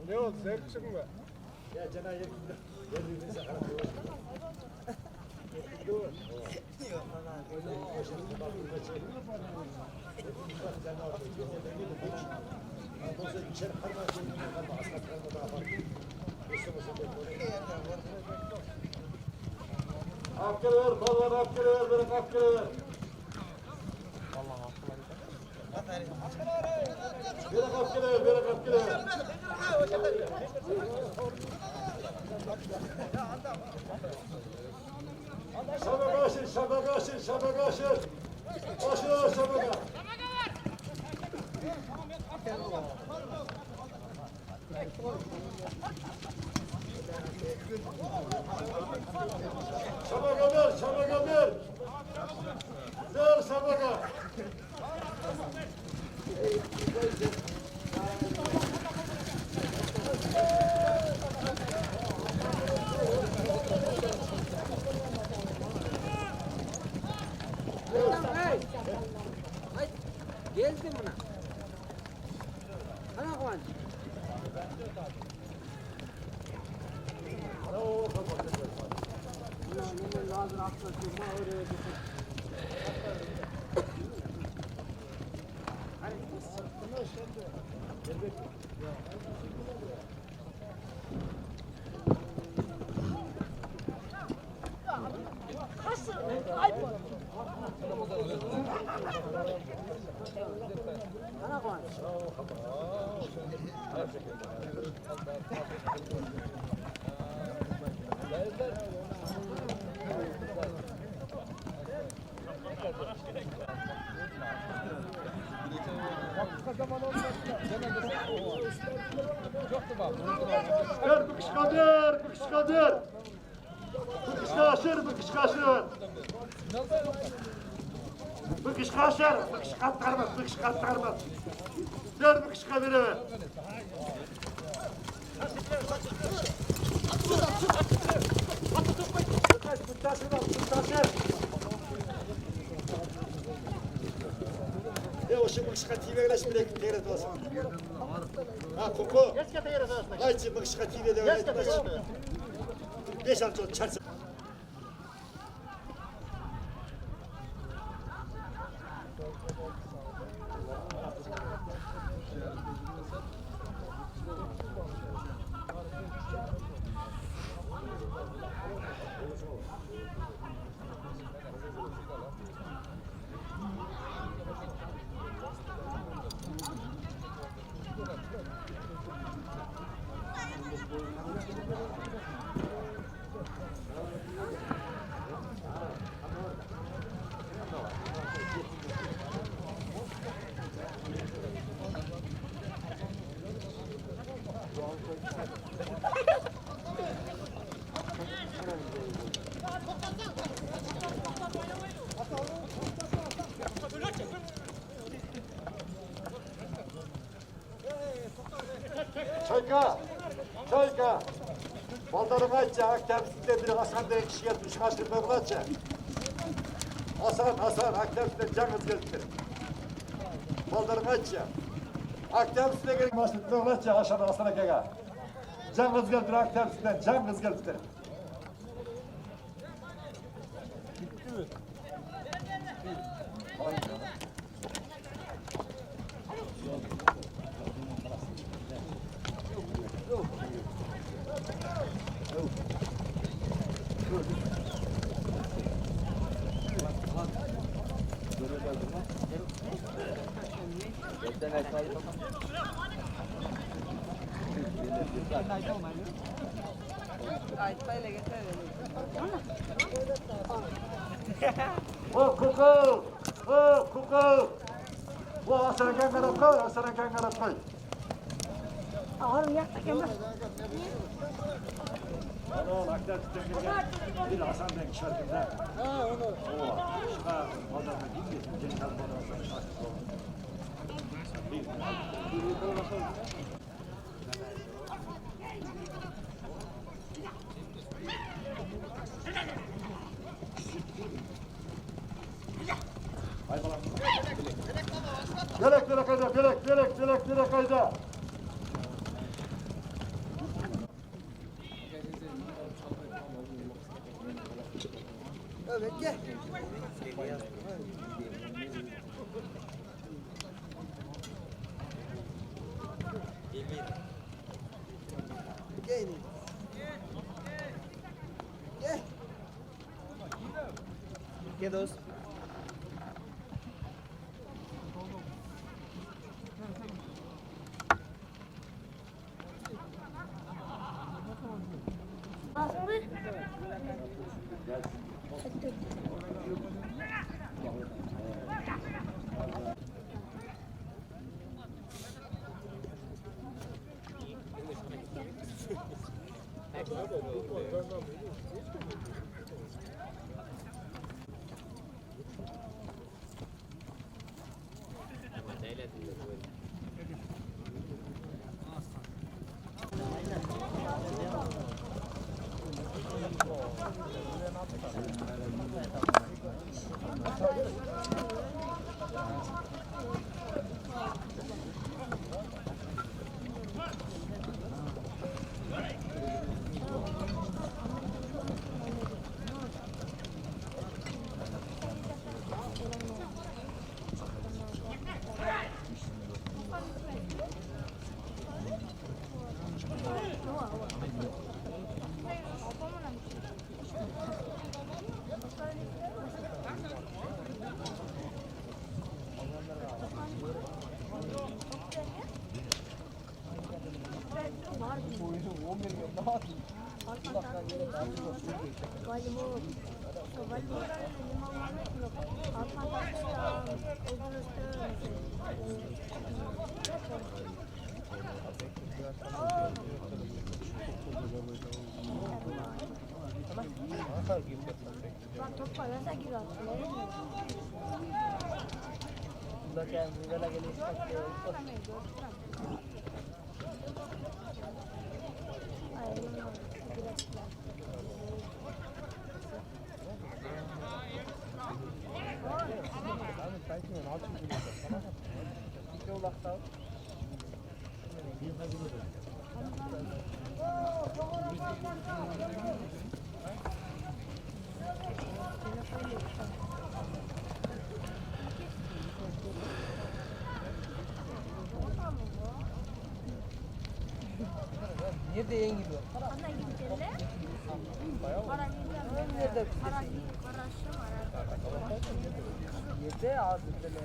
Ne oldu? Zevk çıkın mı? Akgelever, ballar akgelever, bırak akgelever. Bırak akgelever, bırak akgelever. Şabaka aşır, şabaka aşır, şabaka aşır. Aşır şabaka. Şabaka ver, şabaka ver. Ver şabaka. Geldim buna. Ana koyun. Ana koyun. Ver bu kışkadır, bu kışkadır. Bu kışkaşır, bu kışkaşır. Bu kışkaşır, bu kışkatlarmaz, bu kışkatlarmaz. Ver bu kışkadırı ver. O şimdi kışka TV'yle şimdi teyret olsun. Ha koku. Geç teyret olsun. Haydi bu kışka TV'de öyle etmez. 5-6 çarşı. Çayka. Çayka. Baldarın aytça, Akdemsiz'de bir Hasan diye kişi gelmiş, kaçırma bulatça. Hasan, Akdemsiz'de canınız geldi. Baldarın aytça. Akdemsiz'de gelip başlıklı bulatça, aşağıda Hasan'a kega. Canınız geldi, Akdemsiz'den canınız geldi. Kuku. Wah, Hasan'a kangarap koy, Hasan'a kangarap koy. Ağırım yakta kemer. Oğlum Akdemsiz'den gelgen bir Hasan diye kişi geldi. Ha, onu. Şuna Baldar'da değil mi? Gençler Baldar'da şarkısı oldu. Direk kayda. Evet gel. Gel. Gel. Gel dost. Nerede yeni gidiyor? Nerede ağzı böyle?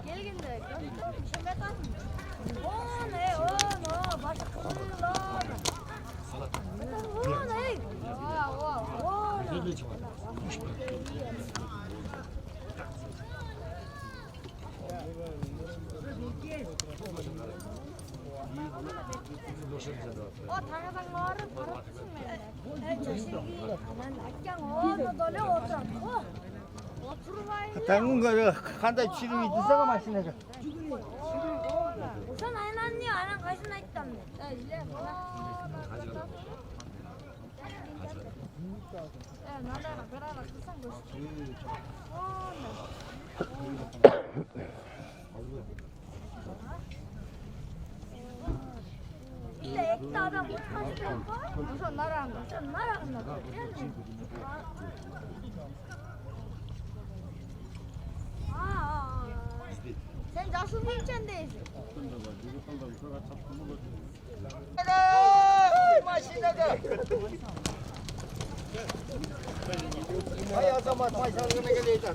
Gelginde. O ne? Başka kılıyorlar. O ne? 당장 말을 바로 당근 거를 간다 지름이 있어가 맛있네. 우선 안 왔니? 안 가시나 있다며. 나라라 그라라 비싼 거. 이제 액다다 못 하시는 거? 우선 나라한다. 좀 나라한다. sen nasıl bileceksin? Hay azamat maşallah geleydi.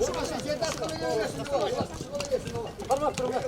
Olmasa yeter kılıyorsun. Parmak durma.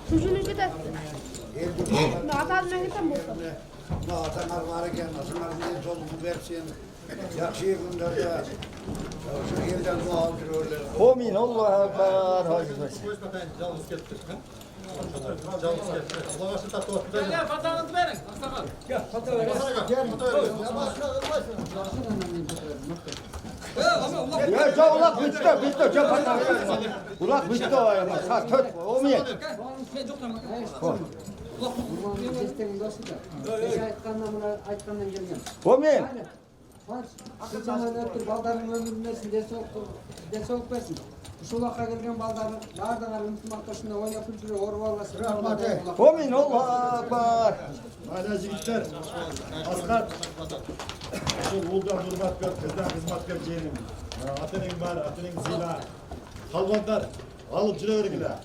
Çocuğunu gider. Nadan neyden bu? Atanlar varken, atanlar bir çoluk versin. Yakşı günlerde şu yerden dua aldırıyorlar. Amin Allah'a ekber. Hadi bakalım. Gel fotoğrafınızı verin. Ya ca ulak bitti. Ca patlar. Ulak bitti o ya. Sa tut. Amin. Amin. Sıçanlar ötür baldarın ömründesin dese okversin. Şulakka gelgen baldarın bardalar unutmaktaşında oynayıp duruyor orvallasın. Amin Allah'a ekber. Hala jigitler, askat. Şu buldan hurmat gör, kızdan hizmet gör cerim. Atının var, atının zila. Halvanlar, alıp cürevergiler.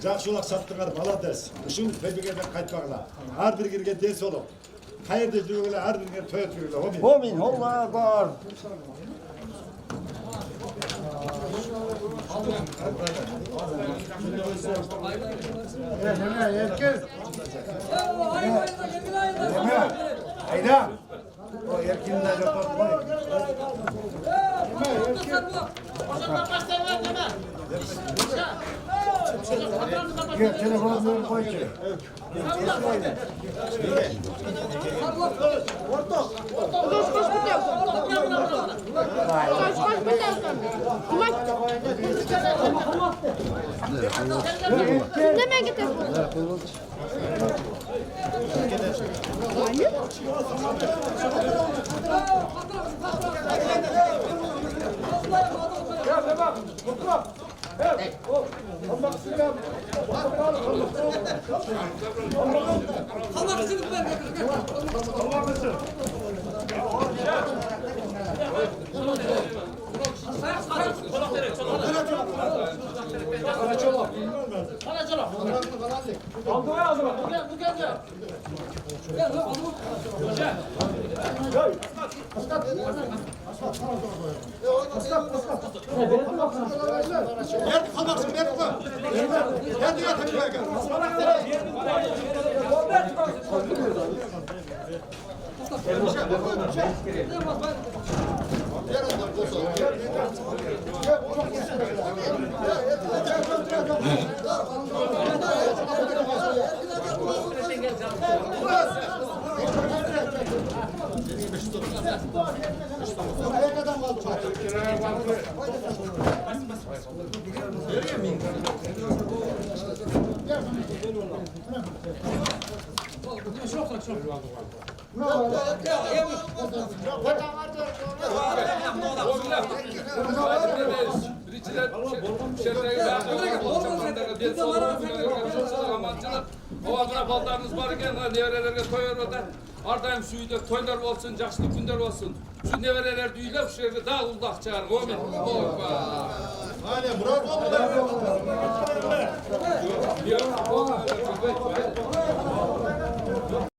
Жақшылық саттыңар баладес. Үшін бәйбегеден қайтпағыла. Әр бір керге дес олып. Қайырды жүргілі, әр бірге той өтіргілі. Amin Allah'a ekber. Ayda. O erkinler yapar. Gel telefonunu koy ki. Ne mi gidiyorsun? Ya bak, otur. Hey, o. Bak, Oğazına baldarınız var iken neverelerge toy orada. Ardayım şu uyda toylar olsun, yaşlı günler olsun. Şu nevereler düğüyle şu yerde dağ uldak çağır. Omen. Hoppa. Hadi bravo.